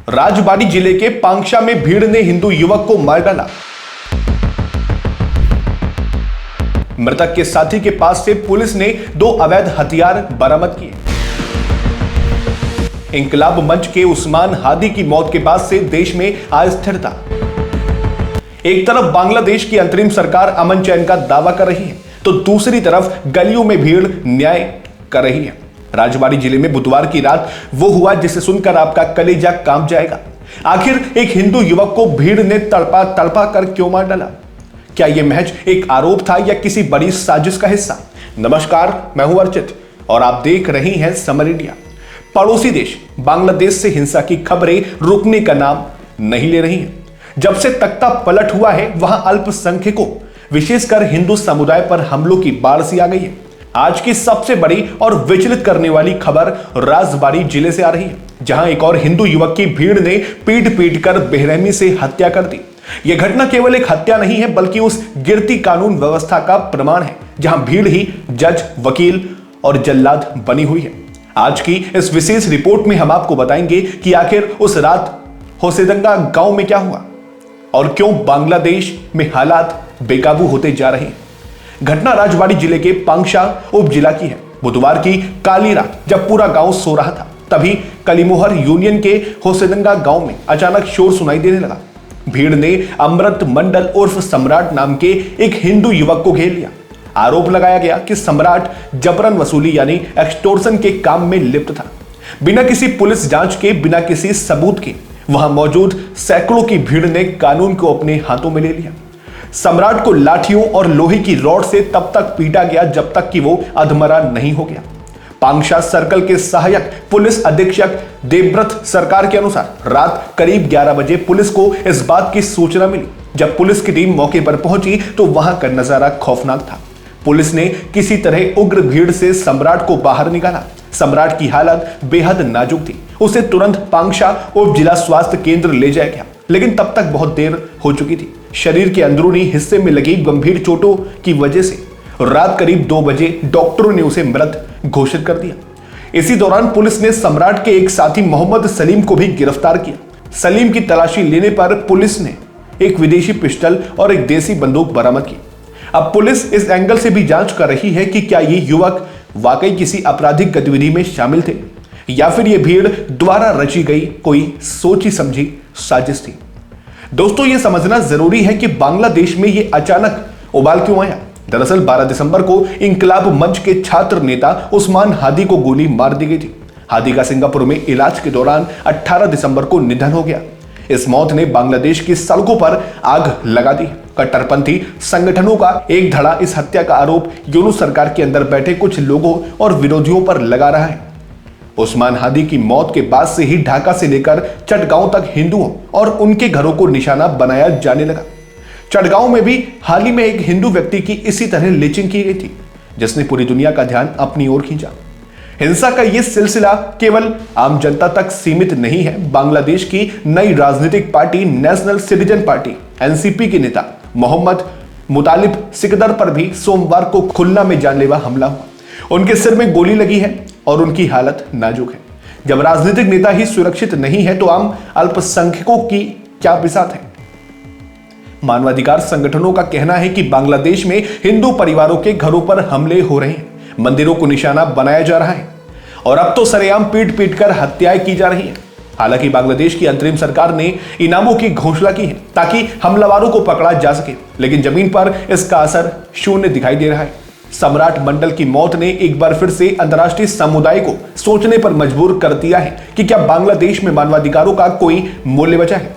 राजबाड़ी जिले के पांगशा में भीड़ ने हिंदू युवक को मार डाला। मृतक के साथी के पास से पुलिस ने 2 अवैध हथियार बरामद किए। इंकलाब मंच के उस्मान हादी की मौत के बाद से देश में अस्थिरता। एक तरफ बांग्लादेश की अंतरिम सरकार अमन चैन का दावा कर रही है तो दूसरी तरफ गलियों में भीड़ न्याय कर रही है। राजबाड़ी जिले में बुधवार की रात वो हुआ जिसे सुनकर आपका कलेजा कांप जाएगा। आखिर एक हिंदू युवक को भीड़ ने तड़पा तड़पा कर क्यों मार डाला? क्या यह महज एक आरोप था या किसी बड़ी साजिश का हिस्सा? नमस्कार, मैं हूं अर्चित और आप देख रहे हैं समर इंडिया। पड़ोसी देश बांग्लादेश से हिंसा की खबरें रुकने का नाम नहीं ले रही हैं। जब से तख्ता पलट हुआ है वहां अल्पसंख्यकों विशेषकर हिंदू समुदाय पर हमलों की बाढ़ सी आ गई है। आज की सबसे बड़ी और विचलित करने वाली खबर राजबाड़ी जिले से आ रही है, जहां एक और हिंदू युवक की भीड़ ने पीट पीट कर बेरहमी से हत्या कर दी। यह घटना केवल एक हत्या नहीं है बल्कि उस गिरती कानून व्यवस्था का प्रमाण है जहां भीड़ ही जज, वकील और जल्लाद बनी हुई है। आज की इस विशेष रिपोर्ट में हम आपको बताएंगे कि आखिर उस रात होसेदंगा गांव में क्या हुआ और क्यों बांग्लादेश में हालात बेकाबू होते जा रहे हैं। घटना राजबाड़ी जिले के पांगशा उप जिला की है। बुधवार की काली रात जब पूरा गांव सो रहा था तभी कलीमोहर यूनियन के होसेदंगा गांव में अचानक शोर सुनाई देने लगा। भीड़ ने अमृत मंडल उर्फ सम्राट नाम के एक हिंदू युवक को घेर लिया। आरोप लगाया गया कि सम्राट जबरन वसूली यानी एक्सटोर्शन के काम में लिप्त था। बिना किसी पुलिस जांच के, बिना किसी सबूत के वहां मौजूद सैकड़ों की भीड़ ने कानून को अपने हाथों में ले लिया। सम्राट को लाठियों और लोहे की रॉड से तब तक पीटा गया जब तक कि वो अधमरा नहीं हो गया। पांगशा सर्कल के सहायक पुलिस अधीक्षक देवव्रत सरकार के अनुसार रात करीब 11 बजे पुलिस को इस बात की सूचना मिली। जब पुलिस की टीम मौके पर पहुंची तो वहां का नजारा खौफनाक था। पुलिस ने किसी तरह उग्र भीड़ से सम्राट को बाहर निकाला। सम्राट की हालत बेहद नाजुक थी। उसे तुरंत पांगशा उप जिला स्वास्थ्य केंद्र ले जाया गया, लेकिन तब तक बहुत देर हो चुकी थी। शरीर के अंदरूनी हिस्से में लगी गंभीर चोटों की वजह से रात करीब 2 बजे डॉक्टरों ने उसे मृत घोषित कर दिया। इसी दौरान पुलिस ने सम्राट के एक साथी मोहम्मद सलीम को भी गिरफ्तार किया। सलीम की तलाशी लेने पर पुलिस ने एक विदेशी पिस्टल और एक देसी बंदूक बरामद की। अब पुलिस इस एंगल से भी जांच कर रही है कि क्या ये युवक वाकई किसी आपराधिक गतिविधि में शामिल थे या फिर ये भीड़ द्वारा रची गई कोई सोची समझी साजिश थी। दोस्तों, ये समझना जरूरी है कि बांग्लादेश में ये अचानक उबाल क्यों आया। दरअसल 12 दिसंबर को इंकलाब मंच के छात्र नेता उस्मान हादी को गोली मार दी गई थी। हादी का सिंगापुर में इलाज के दौरान 18 दिसंबर को निधन हो गया। इस मौत ने बांग्लादेश की सड़कों पर आग लगा दी। कट्टरपंथी संगठनों का एक धड़ा इस हत्या का आरोप यूनुस सरकार के अंदर बैठे कुछ लोगों और विरोधियों पर लगा रहा है। उस्मान हादी की मौत के बाद से ही ढाका से लेकर चटगांव तक हिंदुओं और उनके घरों को निशाना बनाया जाने लगा। चटगांव में भी हाल ही में एक हिंदू व्यक्ति की इसी तरह लिंचिंग की गई थी, जिसने पूरी दुनिया का ध्यान अपनी ओर खींचा। हिंसा का यह सिलसिला केवल आम जनता तक सीमित नहीं है। बांग्लादेश की नई राजनीतिक party national citizen party NCP के नेता मोहम्मद मुतालिब सिकदर पर भी सोमवार को खुलना में जानलेवा हमला हुआ। उनके सिर में गोली लगी है और उनकी हालत नाजुक है। जब राजनीतिक नेता ही सुरक्षित नहीं है तो आम अल्पसंख्यकों की क्या बिसात है। मानवाधिकार संगठनों का कहना है कि बांग्लादेश में हिंदू परिवारों के घरों पर हमले हो रहे हैं, मंदिरों को निशाना बनाया जा रहा है और अब तो सरेआम पीट पीट कर हत्याएं की जा रही है। हालांकि बांग्लादेश की अंतरिम सरकार ने इनामों की घोषणा की है ताकि हमलावरों को पकड़ा जा सके, लेकिन जमीन पर इसका असर शून्य दिखाई दे रहा है। सम्राट मंडल की मौत ने एक बार फिर से अंतर्राष्ट्रीय समुदाय को सोचने पर मजबूर कर दिया है कि क्या बांग्लादेश में मानवाधिकारों का कोई मूल्य बचा है।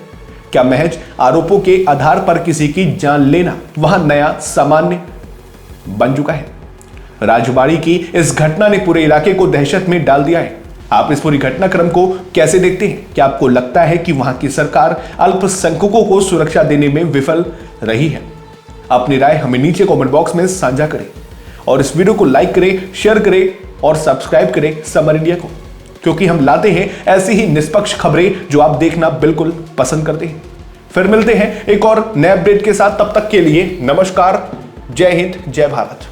क्या महज आरोपों के आधार पर किसी की जान लेना वहां नया सामान्य बन चुका है। राजबाड़ी की इस घटना ने पूरे इलाके को दहशत में डाल दिया है। आप इस पूरी घटनाक्रम को कैसे देखते हैं? क्या आपको लगता है कि वहां की सरकार अल्पसंख्यकों को सुरक्षा देने में विफल रही है? अपनी राय हमें नीचे कमेंट बॉक्स में साझा करें और इस वीडियो को लाइक करें, शेयर करें और सब्सक्राइब करें समर इंडिया को, क्योंकि हम लाते हैं ऐसी ही निष्पक्ष खबरें जो आप देखना बिल्कुल पसंद करते हैं। फिर मिलते हैं एक और नए अपडेट के साथ। तब तक के लिए नमस्कार, जय हिंद, जय भारत।